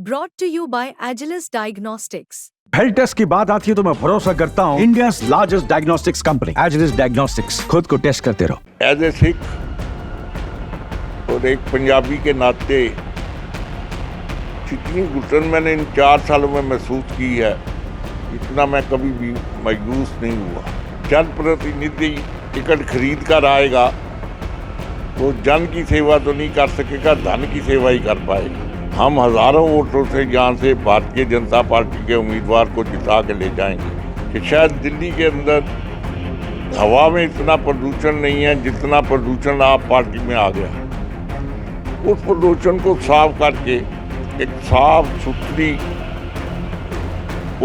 Brought to you by Agilus Diagnostics. Health test की बात आती है तो मैं भरोसा करता हूँ India's largest diagnostics company Agilus diagnostics. खुद को टेस्ट करते रहो। एज ए सिख और एक पंजाबी के नाते जितनी घुटन मैंने इन 4 सालों में महसूस की है, इतना मैं कभी भी मायूस नहीं हुआ। जनप्रतिनिधि टिकट खरीद कर आएगा तो जन की सेवा तो नहीं कर सकेगा, धन की सेवा ही कर पाएगा। हम हज़ारों वोटों से यहाँ से भारतीय जनता पार्टी के उम्मीदवार को जिता के ले जाएंगे कि शायद दिल्ली के अंदर हवा में इतना प्रदूषण नहीं है जितना प्रदूषण आप पार्टी में आ गया। उस प्रदूषण को साफ करके एक साफ सुथरी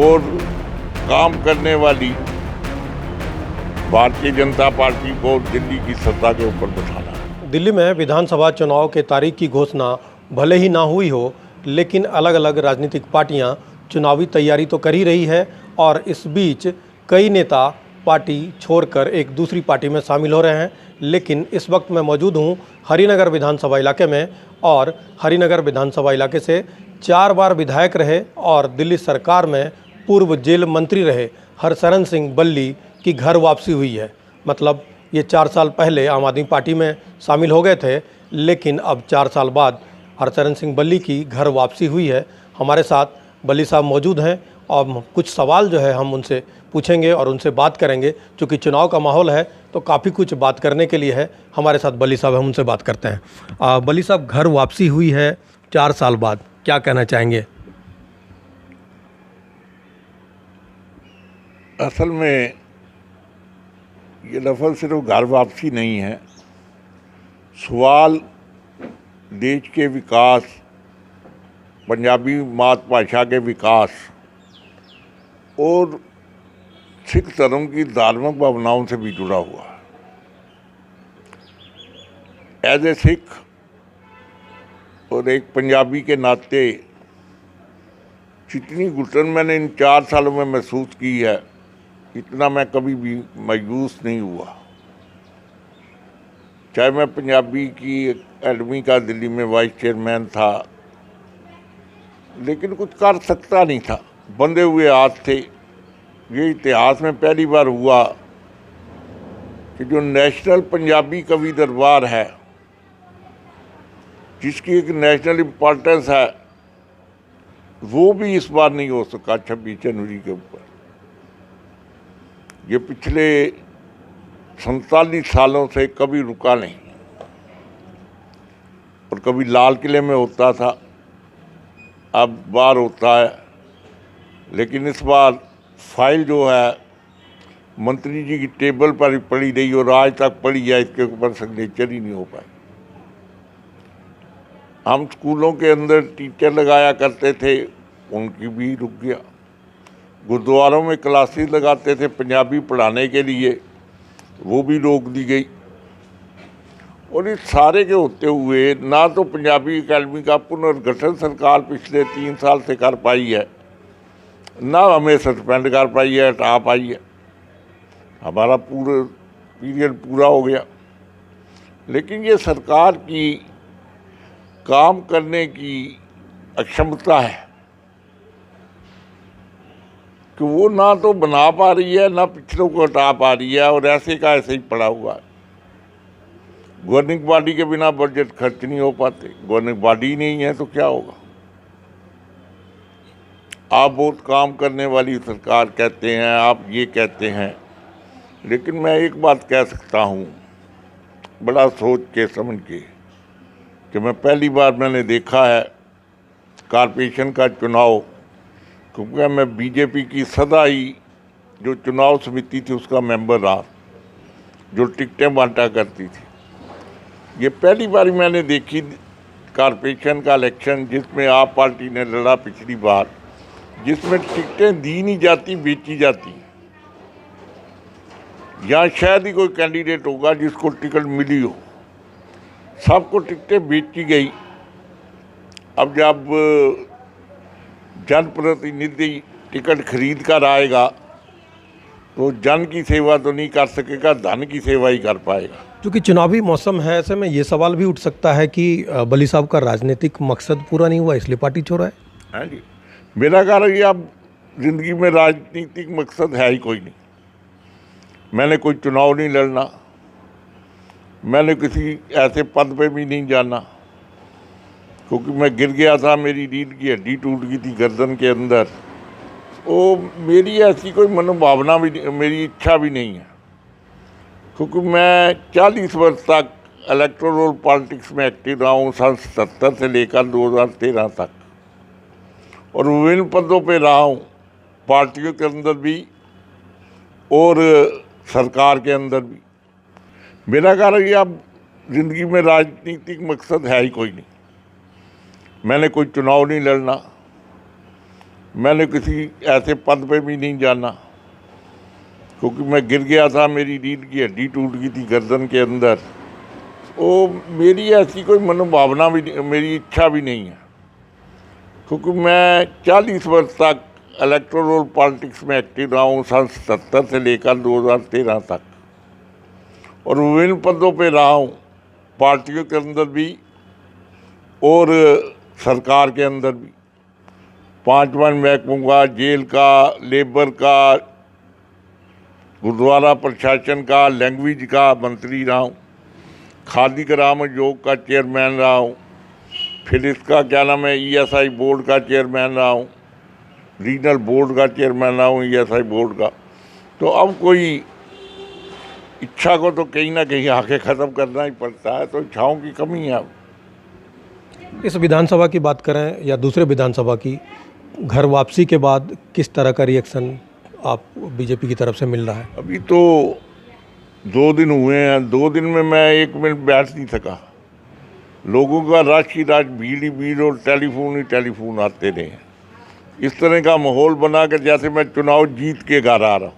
और काम करने वाली भारतीय जनता पार्टी को दिल्ली की सत्ता के ऊपर बैठाना। दिल्ली में विधानसभा चुनाव के तारीख की घोषणा भले ही ना हुई हो, लेकिन अलग अलग राजनीतिक पार्टियां चुनावी तैयारी तो कर ही रही है और इस बीच कई नेता पार्टी छोड़कर एक दूसरी पार्टी में शामिल हो रहे हैं। लेकिन इस वक्त मैं मौजूद हूं हरिनगर विधानसभा इलाके में और हरिनगर विधानसभा इलाके से 4 बार विधायक रहे और दिल्ली सरकार में पूर्व जेल मंत्री रहे हरचरण सिंह बल्ली की घर वापसी हुई है। मतलब ये 4 साल पहले आम आदमी पार्टी में शामिल हो गए थे, लेकिन अब 4 साल बाद हरचरण सिंह बल्ली की घर वापसी हुई है। हमारे साथ बल्ली साहब मौजूद हैं और कुछ सवाल जो है हम उनसे पूछेंगे और उनसे बात करेंगे। चूँकि चुनाव का माहौल है तो काफ़ी कुछ बात करने के लिए है। हमारे साथ बल्ली साहब, हम उनसे बात करते हैं। बल्ली साहब, घर वापसी हुई है 4 साल बाद, क्या कहना चाहेंगे? असल में ये लफ्ज़ सिर्फ घर वापसी नहीं है। सवाल देश के विकास, पंजाबी मातृभाषा के विकास और सिख धर्म की धार्मिक भावनाओं से भी जुड़ा हुआ है। एज ए सिख और एक पंजाबी के नाते जितनी घुटन मैंने इन 4 सालों में महसूस की है, इतना मैं कभी भी मायूस नहीं हुआ। चाहे मैं पंजाबी की एकेडमी का दिल्ली में वाइस चेयरमैन था, लेकिन कुछ कर सकता नहीं था, बंधे हुए हाथ थे। ये इतिहास में पहली बार हुआ कि जो नेशनल पंजाबी कवि दरबार है, जिसकी एक नेशनल इम्पोर्टेंस है, वो भी इस बार नहीं हो सका 26 जनवरी के ऊपर। ये पिछले 47 सालों से कभी रुका नहीं और कभी लाल किले में होता था, अब बार होता है। लेकिन इस बार फाइल जो है मंत्री जी की टेबल पर ही पड़ी रही और आज तक पड़ी है, इसके ऊपर सिग्नेचर ही नहीं हो पाए। हम स्कूलों के अंदर टीचर लगाया करते थे, उनकी भी रुक गया। गुरुद्वारों में क्लासेस लगाते थे पंजाबी पढ़ाने के लिए, वो भी रोक दी गई। और इस सारे के होते हुए ना तो पंजाबी अकेडमी का पुनर्गठन सरकार पिछले 3 साल से कर पाई है, ना हमें सस्पेंड कर पाई है, हटा पाई है। हमारा पूरा पीरियड पूरा हो गया। लेकिन ये सरकार की काम करने की अक्षमता है कि वो ना तो बना पा रही है, ना पिछलों को हटा पा रही है और ऐसे का ऐसे ही पड़ा हुआ है। गवर्निंग बॉडी के बिना बजट खर्च नहीं हो पाते। गवर्निंग बॉडी नहीं है तो क्या होगा। आप बहुत काम करने वाली सरकार कहते हैं, आप ये कहते हैं, लेकिन मैं एक बात कह सकता हूँ बड़ा सोच के समझ के कि मैं पहली बार मैंने देखा है कॉरपोरेशन का चुनाव, क्योंकि मैं बीजेपी की सदा ही जो चुनाव समिति थी उसका मेंबर रहा, जो टिकटें बांटा करती थी। ये पहली बार मैंने देखी कॉरपोरेशन का इलेक्शन जिसमें आप पार्टी ने लड़ा पिछली बार, जिसमें टिकटें दी नहीं जाती, बेची जाती। यहाँ शायद ही कोई कैंडिडेट होगा जिसको टिकट मिली हो, सबको टिकटें बेची गई। अब जब जनप्रतिनिधि टिकट खरीद कर आएगा तो जन की सेवा तो नहीं कर सकेगा, धन की सेवा ही कर पाएगा। क्योंकि चुनावी मौसम है, ऐसे में ये सवाल भी उठ सकता है कि बली साहब का राजनीतिक मकसद पूरा नहीं हुआ इसलिए पार्टी छोड़ा है। हैं जी। मेरा कारण ये अब ज़िंदगी में राजनीतिक मकसद है ही कोई नहीं। मैंने कोई चुनाव नहीं लड़ना, मैंने किसी ऐसे पद पे भी नहीं जाना, क्योंकि मैं गिर गया था, मेरी रीढ़ की हड्डी टूट गई थी गर्दन के अंदर। वो मेरी ऐसी कोई मनोभावना भी, मेरी इच्छा भी नहीं है, क्योंकि मैं 40 वर्ष तक इलेक्टोरल पॉलिटिक्स में एक्टिव रहा हूँ, सन 77 से लेकर 2013 तक, और विभिन्न पदों पे रहा हूँ, पार्टियों के अंदर भी और सरकार के अंदर भी। मेरा कारण ये अब ज़िंदगी में राजनीतिक मकसद है ही कोई नहीं। मैंने कोई चुनाव नहीं लड़ना, मैंने किसी ऐसे पद पे भी नहीं जाना, क्योंकि मैं गिर गया था, मेरी रीढ़ की हड्डी टूट गई थी गर्दन के अंदर। वो मेरी ऐसी कोई मनोभावना भी, मेरी इच्छा भी नहीं है, क्योंकि मैं 40 वर्ष तक इलेक्टोरल पॉलिटिक्स में एक्टिव रहा हूँ, सन 77 से लेकर 2013 तक, और विभिन्न पदों पे रहा हूँ, पार्टियों के अंदर भी और सरकार के अंदर भी। 5 महकमों का, जेल का, लेबर का, गुरुद्वारा प्रशासन का, लैंग्वेज का मंत्री रहा हूँ, खादी ग्राम उद्योग का चेयरमैन रहा हूँ, फिर इसका क्या नाम है ESI बोर्ड का चेयरमैन रहा हूँ, रीजनल बोर्ड का चेयरमैन रहा हूँ ESI बोर्ड का। तो अब कोई इच्छा को तो कहीं ना कहीं आके ख़त्म करना ही पड़ता है, तो इच्छाओं की कमी है। अब इस विधानसभा की बात करें या दूसरे विधानसभा की, घर वापसी के बाद किस तरह का रिएक्शन आप बीजेपी की तरफ से मिल रहा है? अभी तो 2 दिन हुए हैं, 2 दिन में मैं 1 मिनट बैठ नहीं सका। लोगों का रश ही रश, भीड़ ही भीड़, और टेलीफोन ही टेलीफोन आते रहे। इस तरह का माहौल बना कर जैसे मैं चुनाव जीत के घर आ रहा हूँ।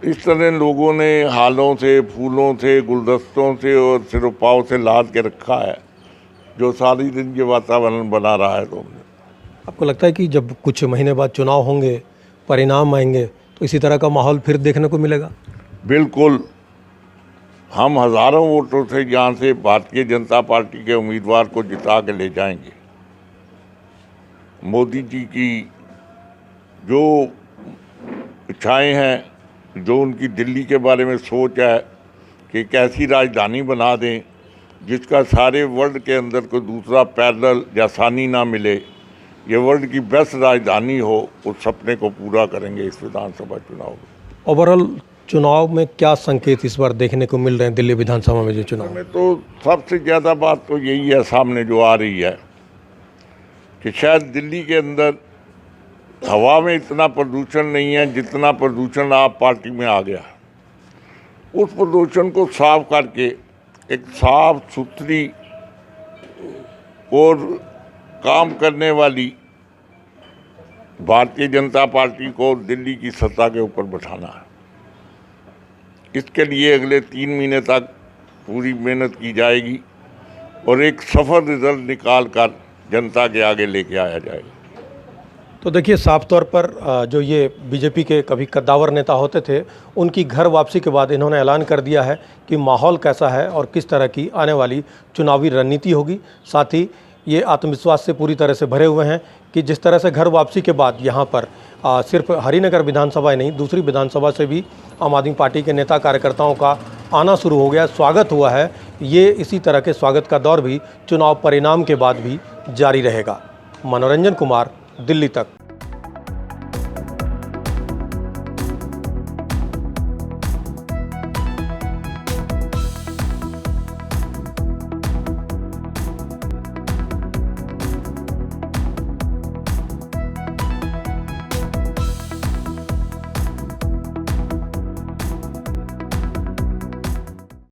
इस तरह लोगों ने हालों से, फूलों से, गुलदस्तों से और सिरोपाव से लाद के रखा है, जो सारी दिन ये वातावरण बना रहा है। तो आपको लगता है कि जब कुछ महीने बाद चुनाव होंगे, परिणाम आएंगे, तो इसी तरह का माहौल फिर देखने को मिलेगा? बिल्कुल। हम हज़ारों वोटों से यहाँ से भारतीय जनता पार्टी के उम्मीदवार को जिता के ले जाएंगे। मोदी जी की जो इच्छाएं हैं, जो उनकी दिल्ली के बारे में सोच है कि एक ऐसी राजधानी बना दें जिसका सारे वर्ल्ड के अंदर कोई दूसरा पैरेलल या सानी ना मिले, ये वर्ल्ड की बेस्ट राजधानी हो, उस सपने को पूरा करेंगे इस विधानसभा चुनाव में। ओवरऑल चुनाव में क्या संकेत इस बार देखने को मिल रहे हैं दिल्ली विधानसभा में जो चुनाव में? तो सबसे ज़्यादा बात तो यही है सामने जो आ रही है कि शायद दिल्ली के अंदर हवा में इतना प्रदूषण नहीं है जितना प्रदूषण आप पार्टी में आ गया। उस प्रदूषण को साफ करके एक साफ सुथरी और काम करने वाली भारतीय जनता पार्टी को दिल्ली की सत्ता के ऊपर बैठाना है। इसके लिए अगले 3 महीने तक पूरी मेहनत की जाएगी और एक सफल रिजल्ट निकाल कर जनता के आगे लेके आया जाएगा। तो देखिए, साफ तौर पर जो ये बीजेपी के कभी कद्दावर नेता होते थे, उनकी घर वापसी के बाद इन्होंने ऐलान कर दिया है कि माहौल कैसा है और किस तरह की आने वाली चुनावी रणनीति होगी। साथ ही ये आत्मविश्वास से पूरी तरह से भरे हुए हैं कि जिस तरह से घर वापसी के बाद यहाँ पर सिर्फ हरिनगर विधानसभा ही नहीं, दूसरी विधानसभा से भी आम आदमी पार्टी के नेता कार्यकर्ताओं का आना शुरू हो गया, स्वागत हुआ है। ये इसी तरह के स्वागत का दौर भी चुनाव परिणाम के बाद भी जारी रहेगा। मनोरंजन कुमार, दिल्ली तक।